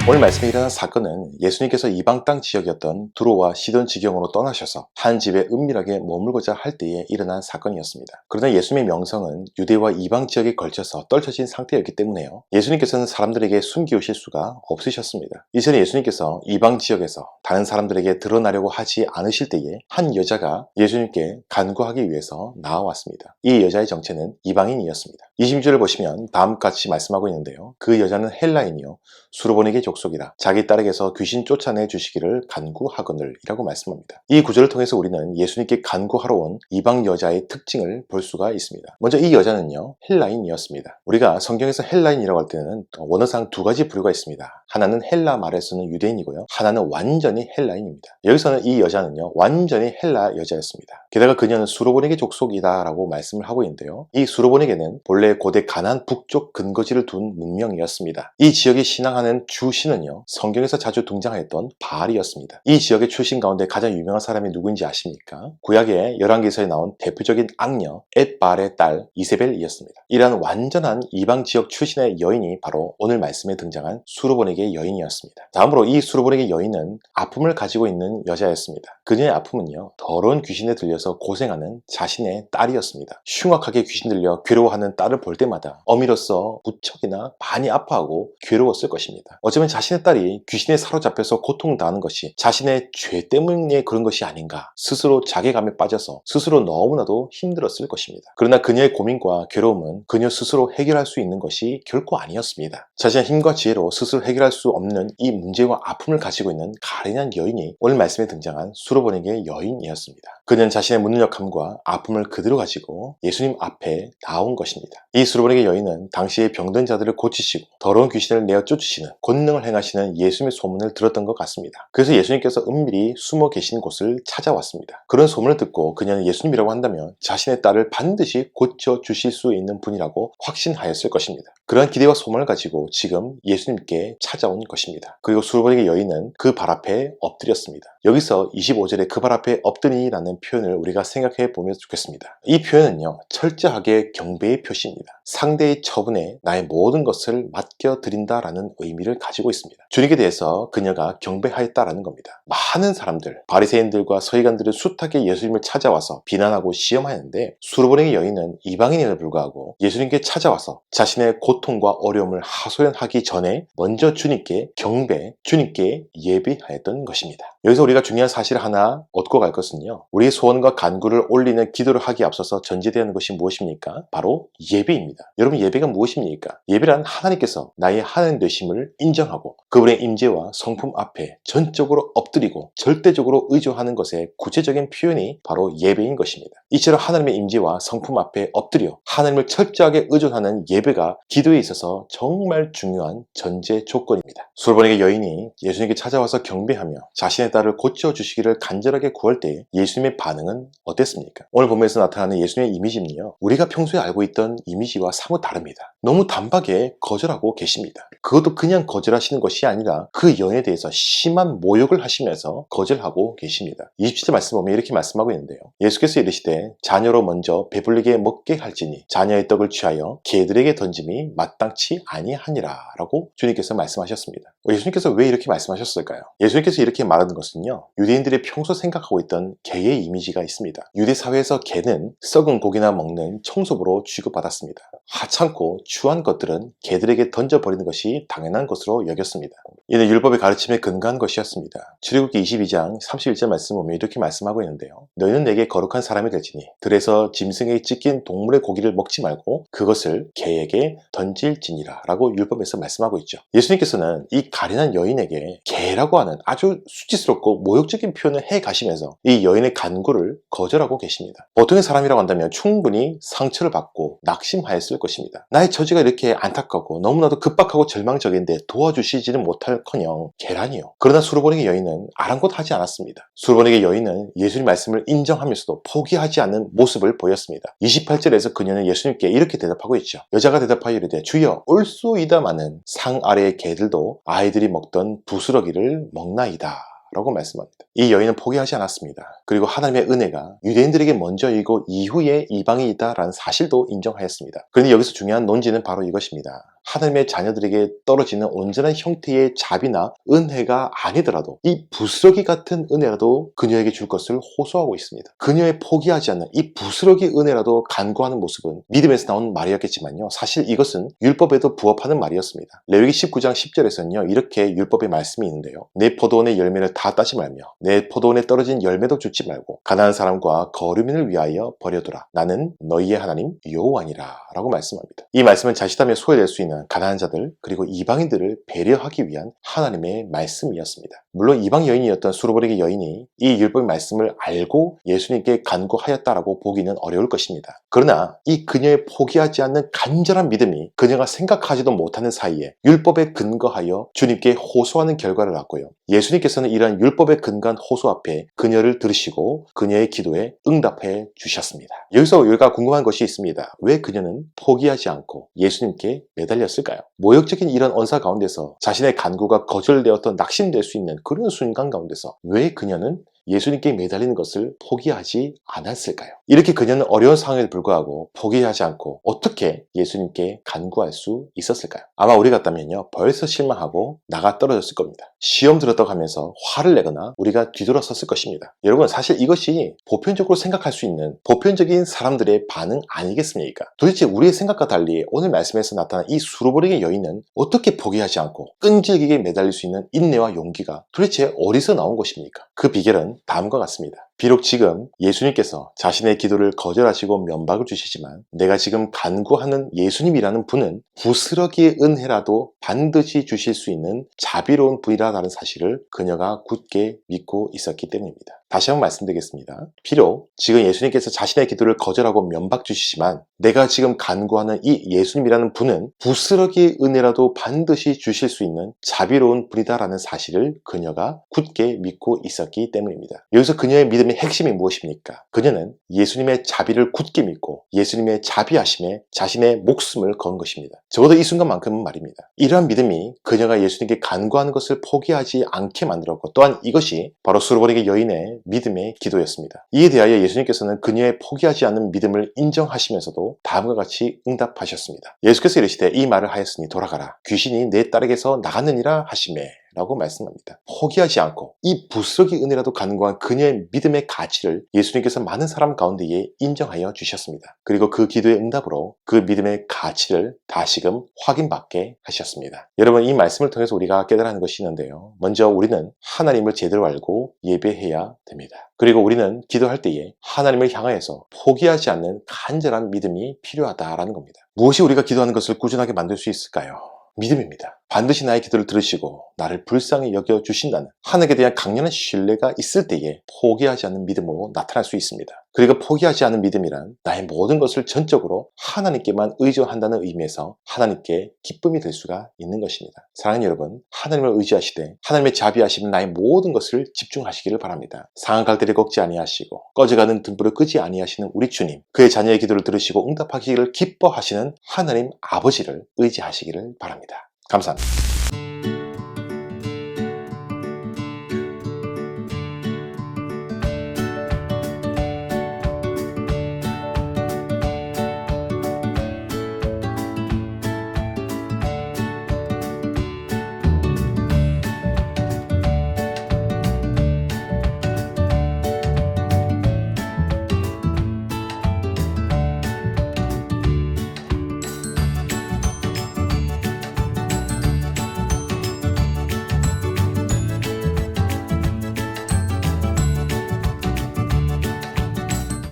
오늘 말씀에 일어난 사건은 예수님께서 이방 땅 지역이었던 두로와 시돈 지경으로 떠나셔서 한 집에 은밀하게 머물고자 할 때에 일어난 사건이었습니다. 그러나 예수님의 명성은 유대와 이방 지역에 걸쳐서 떨쳐진 상태였기 때문에요. 예수님께서는 사람들에게 숨기우실 수가 없으셨습니다. 이전에 예수님께서 이방 지역에서 다른 사람들에게 드러나려고 하지 않으실 때에 한 여자가 예수님께 간구하기 위해서 나와왔습니다. 이 여자의 정체는 이방인이었습니다. 20절을 보시면 다음같이 말씀하고 있는데요. 그 여자는 헬라인이요 수르보니게 족속이라 자기 딸에게서 귀신 쫓아내 주시기를 간구하거늘 이라고 말씀합니다. 이 구절을 통해서 우리는 예수님께 간구하러 온 이방 여자의 특징을 볼 수가 있습니다. 먼저 이 여자는요 헬라인이었습니다. 우리가 성경에서 헬라인이라고 할 때는 원어상 두 가지 부류가 있습니다. 하나는 헬라 말을 쓰는 유대인이고요, 하나는 완전히 헬라인입니다. 여기서는 이 여자는요 완전히 헬라 여자였습니다. 게다가 그녀는 수르보니게 족속이다 라고 말씀을 하고 있는데요, 이 수르보니게는 본래 고대 가나안 북쪽 근거지를 둔 문명이었습니다. 이 지역에 신앙하는 주신은요 성경에서 자주 등장했던 바알이었습니다. 이 지역의 출신 가운데 가장 유명한 사람이 누구인지 아십니까? 구약의 열왕기서에 나온 대표적인 악녀 엣바알의 딸 이세벨이었습니다. 이러한 완전한 이방 지역 출신의 여인이 바로 오늘 말씀에 등장한 수르보니게 여인이었습니다. 다음으로 이 수르보니게 여인은 아픔을 가지고 있는 여자였습니다. 그녀의 아픔은요 더러운 귀신에 들려서 고생하는 자신의 딸이었습니다. 흉악하게 귀신 들려 괴로워하는 딸을 볼 때마다 어미로서 무척이나 많이 아파하고 괴로웠을 것입니다. 어쩌면 자신의 딸이 귀신에 사로잡혀서 고통당하는 것이 자신의 죄 때문에 그런 것이 아닌가 스스로 자괴감에 빠져서 스스로 너무나도 힘들었을 것입니다. 그러나 그녀의 고민과 괴로움은 그녀 스스로 해결할 수 있는 것이 결코 아니었습니다. 자신의 힘과 지혜로 스스로 해결할 수 없는 이 문제와 아픔을 가지고 있는 가련한 여인이 오늘 말씀에 등장한 수르보니게 여인이었습니다. 그녀는 자신의 무능력함과 아픔을 그대로 가지고 예수님 앞에 나온 것입니다. 이 수르보니게 여인은 당시에 병든 자들을 고치시고 더러운 귀신을 내어 쫓으시는 권능을 행하시는 예수님의 소문을 들었던 것 같습니다. 그래서 예수님께서 은밀히 숨어 계신 곳을 찾아왔습니다. 그런 소문을 듣고 그녀는 예수님이라고 한다면 자신의 딸을 반드시 고쳐주실 수 있는 분이라고 확신하였을 것입니다. 그러한 기대와 소망을 가지고 지금 예수님께 찾아온 것입니다. 그리고 수르보니게 여인은 그 발 앞에 엎드렸습니다. 여기서 25절에 그 발 앞에 엎드리니 라는 표현을 우리가 생각해 보면 좋겠습니다. 이 표현은요 철저하게 경배의 표시입니다. 상대의 처분에 나의 모든 것을 맡겨드린다 라는 의미를 가지고 있습니다. 주님께 대해서 그녀가 경배하였다라는 겁니다. 많은 사람들, 바리새인들과 서기관들은 숱하게 예수님을 찾아와서 비난하고 시험하였는데 수르보니게 여인은 이방인임에도 불구하고 예수님께 찾아와서 자신의 고통과 어려움을 하소연하기 전에 먼저 주님께 경배, 주님께 예배하였던 것입니다. 여기서 우리가 중요한 사실 하나 얻고 갈 것은요, 우리의 소원과 간구를 올리는 기도를 하기에 앞서서 전제되는 것이 무엇입니까? 바로 예배입니다. 여러분, 예배가 무엇입니까? 예배란 하나님께서 나의 하나님 되심을 인정하고 그분의 임재와 성품 앞에 전적으로 엎드리고 절대적으로 의존하는 것의 구체적인 표현이 바로 예배인 것입니다. 이처럼 하나님의 임재와 성품 앞에 엎드려 하나님을 철저하게 의존하는 예배가 기도에 있어서 정말 중요한 전제 조건입니다. 수르보니게 여인이 예수님께 찾아와서 경배하며 자신의 딸을 고쳐주시기를 간절하게 구할 때 예수님의 반응은 어땠습니까? 오늘 본문에서 나타나는 예수님의 이미지는요, 우리가 평소에 알고 있던 이미지와 사뭇 다릅니다. 너무 단박에 거절하고 계십니다. 그것도 그냥 거절하시는 것이 아니라 그 여인에 대해서 심한 모욕을 하시면서 거절하고 계십니다. 27절 말씀 보면 이렇게 말씀하고 있는데요, 예수께서 이르시되 자녀로 먼저 배불리게 먹게 할지니 자녀의 떡을 취하여 개들에게 던짐이 마땅치 아니하니라 라고 주님께서 말씀하셨습니다. 예수님께서 왜 이렇게 말씀하셨을까요? 예수님께서 이렇게 말하는 것은요, 유대인들이 평소 생각하고 있던 개의 이미지가 있습니다. 유대 사회에서 개는 썩은 고기나 먹는 청소부로 취급받았습니다. 하찮고 추한 것들은 개들에게 던져버리는 것이 당연한 것으로 여겼습니다. 이는 율법의 가르침에 근거한 것이었습니다. 출애굽기 22장 31절 말씀 보면 이렇게 말씀하고 있는데요, 너희는 내게 거룩한 사람이 될지니 들에서 짐승에게 찢긴 동물의 고기를 먹지 말고 그것을 개에게 던질지니라 라고 율법에서 말씀하고 있죠. 예수님께서는 이 가련한 여인에게 개라고 하는 아주 수치스럽고 모욕적인 표현을 해 가시면서 이 여인의 간구를 거절하고 계십니다. 보통의 사람이라고 한다면 충분히 상처를 받고 낙심하였을 것입니다. 나의 처지가 이렇게 안타깝고 너무나도 급박하고 절망적인데 도와주시지는 못할커녕 개라니요. 그러나 수르보니게 여인은 아랑곳하지 않았습니다. 수르보니게 여인은 예수님 말씀을 인정하면서도 포기하지 않는 모습을 보였습니다. 28절에서 그녀는 예수님께 이렇게 대답하고 있죠. 여자가 대답하여 이르되 주여 올소이다마는 상 아래의 개들도 아이들이 먹던 부스러기를 먹나이다 라고 말씀합니다. 이 여인은 포기하지 않았습니다. 그리고 하나님의 은혜가 유대인들에게 먼저이고 이후에 이방인이다 라는 사실도 인정하였습니다. 그런데 여기서 중요한 논지는 바로 이것입니다. 하나님의 자녀들에게 떨어지는 온전한 형태의 자비나 은혜가 아니더라도 이 부스러기 같은 은혜라도 그녀에게 줄 것을 호소하고 있습니다. 그녀의 포기하지 않는 이 부스러기 은혜라도 간구하는 모습은 믿음에서 나온 말이었겠지만요, 사실 이것은 율법에도 부합하는 말이었습니다. 레위기 19장 10절에서는요 이렇게 율법의 말씀이 있는데요, 내 포도원의 열매를 다 따지 말며 내 포도원에 떨어진 열매도 줍지 말고 가나안 사람과 거류민을 위하여 버려두라. 나는 너희의 하나님 여호와니라 라고 말씀합니다. 이 말씀은 자칫하면 소외될 수 있는 가나안 자들 그리고 이방인들을 배려하기 위한 하나님의 말씀이었습니다. 물론 이방 여인이었던 수르보르기 여인이 이 율법의 말씀을 알고 예수님께 간구하였다라고 보기는 어려울 것입니다. 그러나 이 그녀의 포기하지 않는 간절한 믿음이 그녀가 생각하지도 못하는 사이에 율법에 근거하여 주님께 호소하는 결과를 낳고요, 예수님께서는 이러한 율법에 근거한 호소 앞에 그녀를 들으시고 그녀의 기도에 응답해 주셨습니다. 여기서 우리가 궁금한 것이 있습니다. 왜 그녀는 포기하지 않고 예수님께 매달렸을까요? 모욕적인 이런 언사 가운데서 자신의 간구가 거절되었던 낙심될 수 있는 그런 순간 가운데서 왜 그녀는 예수님께 매달리는 것을 포기하지 않았을까요? 이렇게 그녀는 어려운 상황에도 불구하고 포기하지 않고 어떻게 예수님께 간구할 수 있었을까요? 아마 우리 같다면요 벌써 실망하고 나가 떨어졌을 겁니다. 시험 들었다고 하면서 화를 내거나 우리가 뒤돌아섰을 것입니다. 여러분, 사실 이것이 보편적으로 생각할 수 있는 보편적인 사람들의 반응 아니겠습니까? 도대체 우리의 생각과 달리 오늘 말씀에서 나타난 이 수르보르기 여인은 어떻게 포기하지 않고 끈질기게 매달릴 수 있는 인내와 용기가 도대체 어디서 나온 것입니까? 그 비결은 다음과 같습니다. 비록 지금 예수님께서 자신의 기도를 거절하시고 면박을 주시지만 내가 지금 간구하는 예수님이라는 분은 부스러기의 은혜라도 반드시 주실 수 있는 자비로운 분이라는 사실을 그녀가 굳게 믿고 있었기 때문입니다. 다시 한번 말씀드리겠습니다. 비록 지금 예수님께서 자신의 기도를 거절하고 면박 주시지만 내가 지금 간구하는 이 예수님이라는 분은 부스러기의 은혜라도 반드시 주실 수 있는 자비로운 분이다라는 사실을 그녀가 굳게 믿고 있었기 때문입니다. 여기서 그녀의 믿음의 핵심이 무엇입니까? 그녀는 예수님의 자비를 굳게 믿고 예수님의 자비하심에 자신의 목숨을 건 것입니다. 적어도 이 순간만큼은 말입니다. 이러한 믿음이 그녀가 예수님께 간구하는 것을 포기하지 않게 만들었고, 또한 이것이 바로 수르보르기 여인의 믿음의 기도였습니다. 이에 대하여 예수님께서는 그녀의 포기하지 않는 믿음을 인정하시면서도 다음과 같이 응답하셨습니다. 예수께서 이르시되 이 말을 하였으니 돌아가라. 귀신이 내 딸에게서 나갔느니라 하시매 라고 말씀합니다. 포기하지 않고 이 부스러기 은혜라도 간구한 그녀의 믿음의 가치를 예수님께서 많은 사람 가운데에 인정하여 주셨습니다. 그리고 그 기도의 응답으로 그 믿음의 가치를 다시금 확인받게 하셨습니다. 여러분, 이 말씀을 통해서 우리가 깨달아 하는 것이 있는데요, 먼저 우리는 하나님을 제대로 알고 예배해야 됩니다. 그리고 우리는 기도할 때에 하나님을 향하여서 포기하지 않는 간절한 믿음이 필요하다라는 겁니다. 무엇이 우리가 기도하는 것을 꾸준하게 만들 수 있을까요? 믿음입니다. 반드시 나의 기도를 들으시고 나를 불쌍히 여겨주신다는 하나님에 대한 강렬한 신뢰가 있을 때에 포기하지 않는 믿음으로 나타날 수 있습니다. 그리고 포기하지 않는 믿음이란 나의 모든 것을 전적으로 하나님께만 의존한다는 의미에서 하나님께 기쁨이 될 수가 있는 것입니다. 사랑하는 여러분, 하나님을 의지하시되 하나님의 자비하시면 나의 모든 것을 집중하시기를 바랍니다. 상한 갈대를 꺾지 아니하시고 꺼져가는 등불을 끄지 아니하시는 우리 주님, 그의 자녀의 기도를 들으시고 응답하기를 기뻐하시는 하나님 아버지를 의지하시기를 바랍니다. 감사합니다.